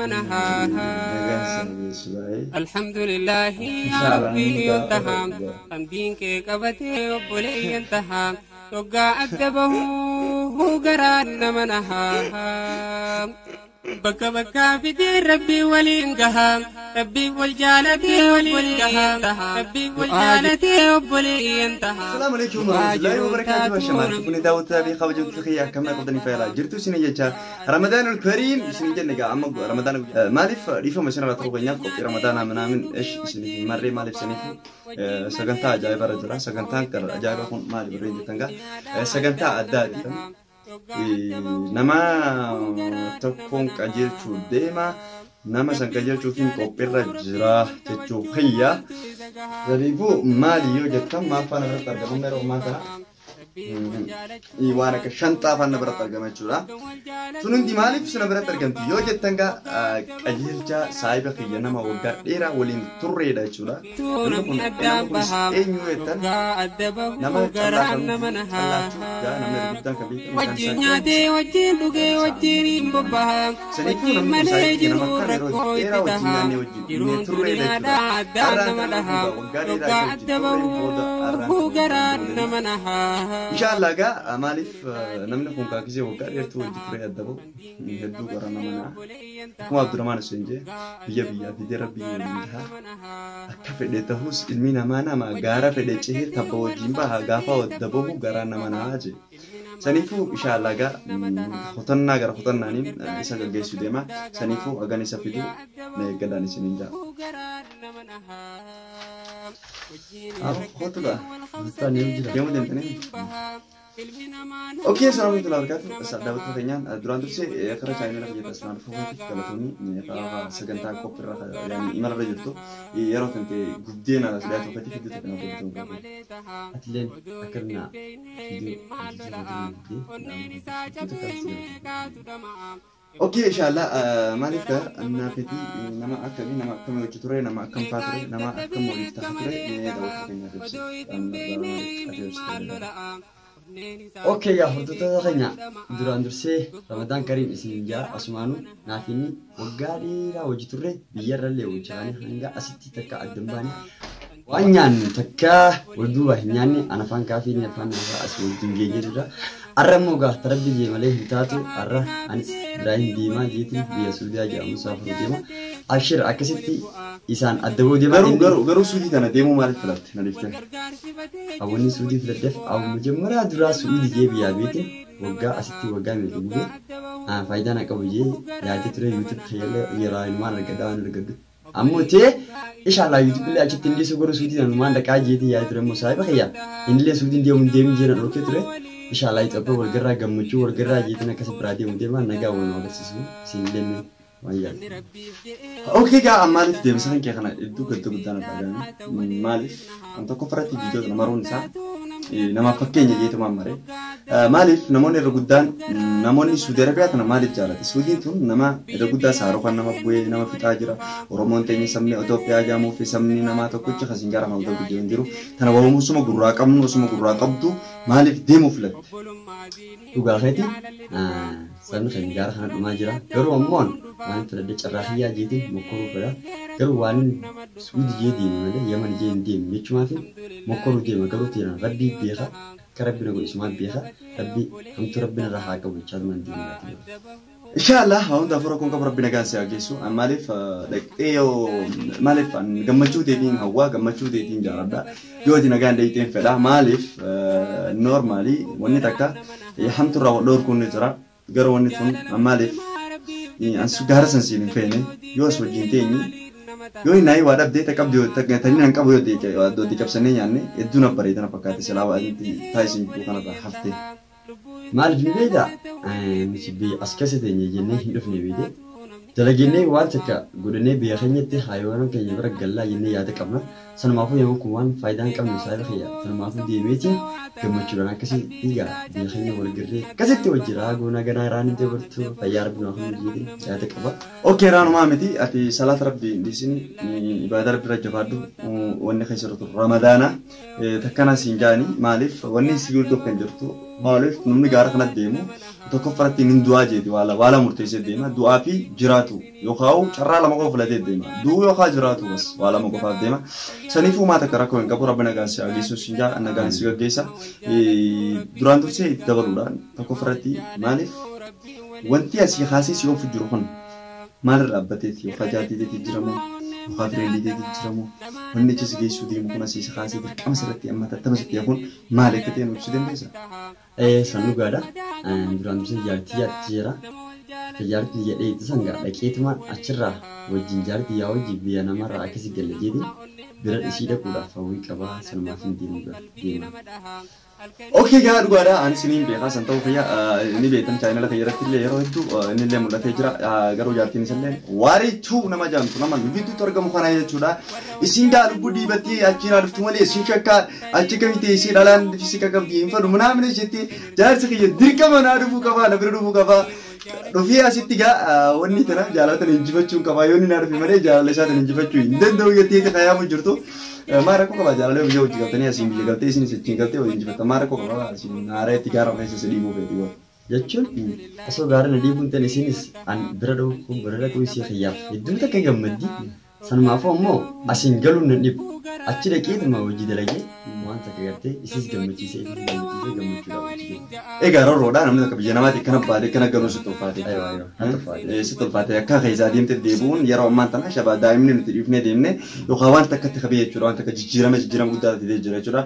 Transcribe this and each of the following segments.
منها الحمد لله يا ربي انتهى حمدين كي قبتي وبلي انتهى توقع أدبه هو قران منها بكا بكا في دين ربي ولينقها ربي والجالتي ولينقها ربي والجالتي ولينقها. السلام عليكم ورحمة الله وبركاته يا شباب. كوني داود تابي خوجة تخيا كم قدني فيلا جرتو سنية رمضان الكريم سنية نجا عمق رمضان مالف ريفو مثلا بتروح نياك في رمضان من إيش سنية مرة مالف سنية سجنتا جاي برجلا سجنتا كر جاي بكون مالي برينج تنجا سجنتا أدادي nama tokkoon qajeelchuu deema nama san qajeelchuutiin qophiirra jira jechuuf hayya sadiifuu maali yoo jettan maal faana biratti argamu yeroo ammaa kana waan akka shantaa faana biratti argama jechuudha sun hundi maaliif suna biratti argamti yoo jettan gaa qajeelcha saayiba kiyya nama waggaa dheeraa waliin turreedha jechuudha eenyu jettan nama callaa nama guddaan kabiitu wajjin nyaatee wajjin dhugee wajjin hin bobbaha wajjin malee jiru rakkoo itti taha jiruun duniyaadhaa addaan nama dhaha waggaa adda bahuu garaan nama naha. Inshallah ga maalif namni kun kaakisee waggaa dheertuu wajji turee adda bahu hedduu gara nama naa akkuma Abdurrahmaan Hussein biyya fidee rabbii waliin taha akka fedhe tahus ilmi namaa nama gaara fedhe cehee tabba wajjin baha gaafa adda bahu gara nama naa je saniifuu inshallah ga hotannaa gara hotannaaniin isa gaggeessuu deema saniifuu hagan isa fiduu na eeggadhaan isiniin jaa. Khotula tani demo dentane oke assalamu alaikum warahmatullahi wabarakatuh daawwattoota keenya duraan dursee karaa chaayinaa fayyadamaa isaan fuufuuf galatoonni sagantaa qophirra yaani imalarra jirtu yeroo kan ta'e guddeena sidaa tokkotti fidduu kana godhatu atleen akkarna Oke inshallah maalif anna fiti nama akkami nama akkam hojjetu ture nama akkam faatu nama akkam waliif ta'a ture Oke ya hordoftoota keenya duraan dursee Ramadaan Kariim isin jaa asumaanu naafini waggaa dheeraa hojii turre biyyarrallee hojjetaanii hanga asitti takka addan baane waan nyaannu takka wal duuba hin nyaanne ana afaan kaafii afaan namaa as wajjin geenye jirra. Arra moga tarabbi je malee hitaatu arra anis Ibrahim Diima jeetiin biyya Suudiyaa jedhamu saafuru deema ashir akkasitti isaan addaboo deema garuu Suudii kana deemuu maaliif filatte na dhiftee awwanni Suudii filaddeef awwa majammaraa duraa Suudii jee biyyaa beete waggaa asitti waggaa meeqa bu'ee faayidaan akka bu'ee yaadde ture YouTube fayyadee yeroo ilmaan argadaa waan argaddu ammoo tee inshallah YouTube illee achitti indee sogoro Suudii nan maan dhaqaa jeetii yaadde ture immoo saayiba khayya indee Suudii deemuun deemii jeena dhokee ture inshallah itoophee walgarraa gammachuu walgarraa jeetiin akkas biraa deemuun deemaa nagaa waan agarsiisu siinillee wayyaa. Okay gaa maaliif deemsan kee kana iddoo gadda guddaan argamu maaliif wanta kofarratti viidiyoo namaruun isaa nama fakkeenya jeetumaan mare maaliif namoonni irra guddaan namoonni Suudi Arabiyaa tana maaliif jaalate Suudiin tun nama irra guddaa saaroo kan nama bu'ee nama fixaa jira Oromoon teenya sabni Itoophiyaa jaamuu fi sabni nama tokkicha kasin gara nama tokko jiran jiru tana waamuu suma gurraa qabnu suma gurraa qabdu maaliif deemuu filatte dhugaa keeti sabni kan gara kana dhumaa jira garuu ammoon waan filadde carraaqiyyaa jeetiin mokkoruu fedha garuu waan Suudi jee deeme malee Yaman jee hin deemne jechumaa fi mokkoruu deema garuu teena rabbii beeka كربنا قول اسمه بيها ربي هم ربنا راح أقوي شاد من ديننا إن شاء الله هون دافوركم كبر ربنا قال سياجيسو أمالف إيو مالف أن جمّتشو ديتين هوا جمّتشو ديتين جاردا جودي نجان ديتين فلا مالف نورمالي ونتاكا يحمد الرا دور كون نترا غير ونتون أمالف أنسو جارسن سينين فيني يوسف جينتيني Yoi nai wadab deh takab dia tak tadi nangkap dia deh do dikap sana yani itu nak beri tanah pakai selawa itu thaisin bukan apa hafte. Mal beda, mesti bi askase deh ni hidup ni beda. Jadi gini wajar ka, gudene biarnya teh haywan kayaknya bergala ini ya dekapna. Sana mahu yang kuman faidan kam misalnya kaya, sana mahu dia meja kemajuan kasih tiga biarnya bergerak. Kasih tu wajira guna gana rani tu bertu bayar bina kami jadi ya dekapa. Oke ranu mameti ati salat Rabbi di sini ibadah Rabbi raja padu wanne khaisar tu Ramadana takana sinjani malif wanne sigul tu kan jertu maaliif namni gaara kanatti deemu tokko faratti inni du'aa jeeti waala murteessee deema du'aa fi jiraatu yookaan carraa lama qofa filatee deema du'u yookaan jiraatu bas waa lama qofaaf deema saniifuu maata akka rakkoo hin qabu rabbi nagaan si ageessuus hin jaa nagaan si gaggeessa duraan dursee itti dabaluudhaan tokko faratti maaliif wanti asii haasee si oofu jiru kun maalirraa dhaabbateeti yookaan jaatiiteeti jiramu yookaan fireelliiteeti jiramu wanni achi si geessuu deemu kun asii haasee dirqama sirratti amma tattama sitti hafuun maal akka ta'e nuuf si dandeessa. San dhugaadha. Duraan dursee jaartii yaatti jira. Jaartii jedhee itti sangaa dhaqeetuma achirraa wajjin jaartii yaa wajjin biyya namarraa akkasii galla jedhee bira ishii dhaquudhaaf hawwii qabaa sanumaaf hin deemu. Okey gaa dhugaadha ani siniin beekaa san ta'uu fayyaa inni beektan chaayinala fayyadatti illee yeroo hedduu inni illee mul'atee jira garuu jaartiin isallee waariituu nama jaamtu nama bibbiitu argamu kana jechuudha isin gaa lubbuu diibattee achiin dhuftu malee isin shakkaa achi kamite isin dhalaan fisi kakabdi hin fadhu munaamne jettee jaarsi kiyya dirqama naa dhufuu qabaa na bira dhufuu qabaa dhufee asitti gaa wanni tana jaalatan injifachuu qabaa yoo inni naa dhufe malee jaalala isaatan injifachuu hin danda'u jetteeti kayaamu jirtu. Mara kok apa jalan lewat jauh juga tanya sim juga tanya sini secing kate orang juga mara kok apa sim nara itu garam masih sedih bu betul. Jacun, asal garam nadi pun tanya sini berada ku isi khayal. Itu tak kayak gamadi. San maafo mo asin galun nadi acci dek itu mau jadi lagi. Muan tak kerja isi gamadi sih gamadi juga. Garo roda namanya kebijakan mati kena pada kena galun setul pada. Ayo. Setul pada ya kah izadin terdebun ya roman tanah siapa daimnya nanti ifne demne. Yo kawan tak ketikabiyat curang tak kejiram guda tidak jira curang.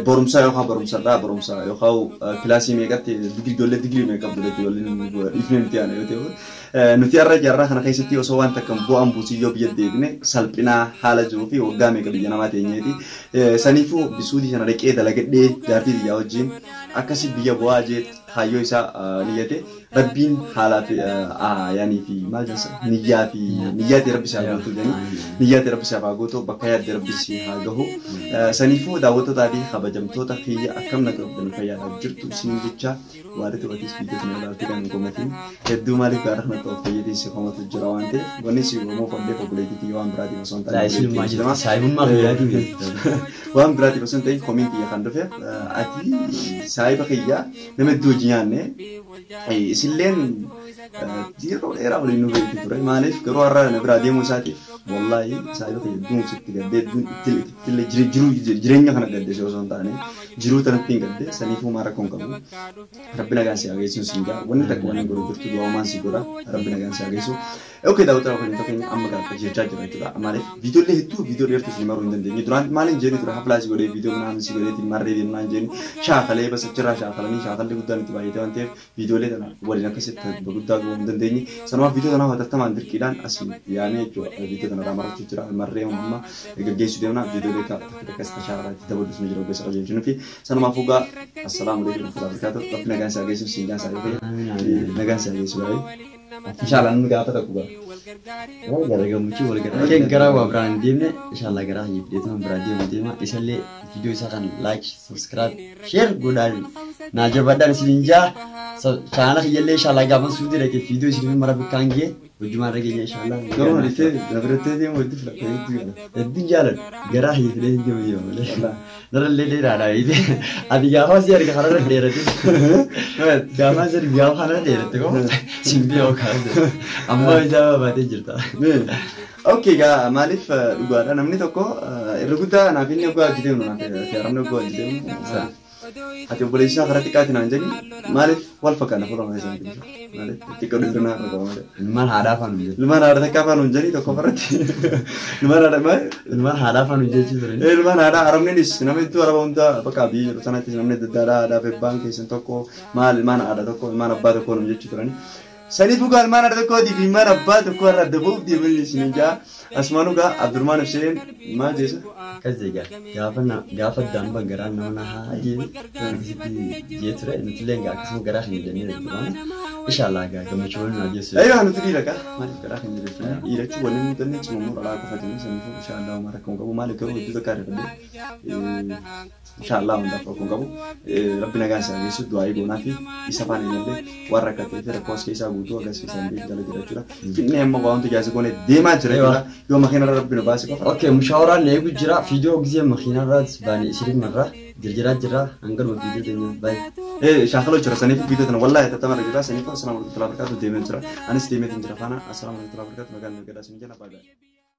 Borumsa yo kah borumsa yo kau kelasi mereka digil mereka boleh jualin ifne nanti ane itu. Nanti jarra karena kayak setiap sowan tak kembu ambusi yo biar demne salpina hala jufi udah mereka kebijakan mati ini di sanifu bisudi sana dek lagi deh dari dia ojim akasih biaya buajet hayo isa niyate rabbin halat yani fi majlis niyati rabbi sahabu yani niyati rabbi sahabu to bakaya rabbi sahabu sanifu dawoto tadi khabajam to takhiya akam nak rabbi kaya jirtu singicha warit watis video kana dalti kan komatin keddu malik garahna to fayidi se komatu jirawante woni si mo fonde populati ti wan bradi masonta la isil majlis saibun ma yadi wan bradi masonta komiti ya kan dofe ati saiba khiya nemedu jiyanne isilleen zero era wali nu beekti ture maaliif garuu har'a na biraa deemuu isaatiif wallahi saayiba fayyadamuun sitti gaddee jireenya kana gaddee osoo hin taane jiruu tanatti hin gaddee saniifuu maara kun qabu rabbi nagaan si ageessuun siin gaa wanni takka waan hin godhu jirtu du'aamaan si godha rabbi nagaan si ageessu oke daawwataa kan tokko amma kan jechaa jira jechuudha maaliif viidiyoolee hedduu viidiyoo dheertuu si maruu hin dandeenye duraan maaliin jeeni ture haflaa si godhee viidiyoo kanaan si godheetiin marree deemnaan jeeni shaakalee basa jirraa shaakalanii shaakallee guddaan itti baay'atee waan ta'eef viidiyoolee kana waliin akkasitti guddaa goonuu hin dandeenye sanumaaf viidiyoo kanaaf hatattamaan dirqiidhaan asii yaamee jechuudha viidiyoo kanarraa marachuu jira marree amma gaggeessuu deemna viidiyoolee akkasitti shaakalaatti dabaluus ni jira ogeessa qajeelchuu fi sanumaaf ugaa assalaamu alaikum warahmatullahi wabarakatuh rabbi nagaan si ageessuuf siin gaan isaa nagaan si ageessu baay'ee. Insyaallah nu gak apa tak kubah. Oh gara-gara muncul gara-gara. Oke gara gua berani dimne. Insyaallah gara hip dia tuh berani dimne. Isale video misalkan like, subscribe, share gua dari. Nah jawaban sininja. Channel kiyelle insyaallah gaban sudi lagi video sini marah bukangge. Bujuma lagi insyaallah. Kamu nanti berarti dia mau itu itu ya. Jadi jalan gara hip dia itu dia. Nara lele rara ini. Adi gawa sih hari karena dia itu. Gawa sih gawa karena dia itu kok. Simbiau kan. Amma jawab berarti cerita. Oke ga malif gua ada namanya toko irguta nafinya gua jadi nafi tiaramnya gua jadi hati boleh sih karena tiket nanti malif wal fakana kalau nggak sih malif tiket itu nara kalau ada lumayan ada tekapan unjani toko berarti lumayan ada apa lumayan ada apa unjani sih lumayan ada aramnya nis namanya itu arab unta apa kabi sana itu namanya ada bank isen toko mal mana ada toko mana apa toko unjani itu kan Sani bukan mana ada kau di mana apa tu kau ada debu di beli sini ja asmanu ga Abdurrahman Hussein mana jesa kaziga gafa dan bagaran nama haji dia tu nanti lengga kesemu gerah ini jadi itu kan insyaallah ga kamu coba nanti sih ayo anu tadi lah kah mari gerah ini jadi ira coba nih tu nih cuma mau ala aku fatih sini insyaallah mari kamu malik kamu itu zakar tadi insyaallah untuk kamu Rabbi nagan sa Yesus doa ibu nafi isa panen nanti warakat itu rekos kisah guutuu agarsiisan beekala jira jechuudha. Finfinnee amma waanti jaasi goone deemaa jira jechuudha. Yoo makiinarra rabbina baase qofa. Okay, mushawaraan eegu jira. Viidiyoo gisee makiinarraas baane isin marra jira hangaluma viidiyoo deemaa baay'ee. Shaakaloo jira saniif viidiyoo tana wallaahi tattamarra jira saniif assalaamu alaykum warahmatullahi wabarakatuh deemee jira. Anis deemee jira faana assalaamu alaykum warahmatullahi wabarakatuh nagaan nu gadaasin jala baay'ee.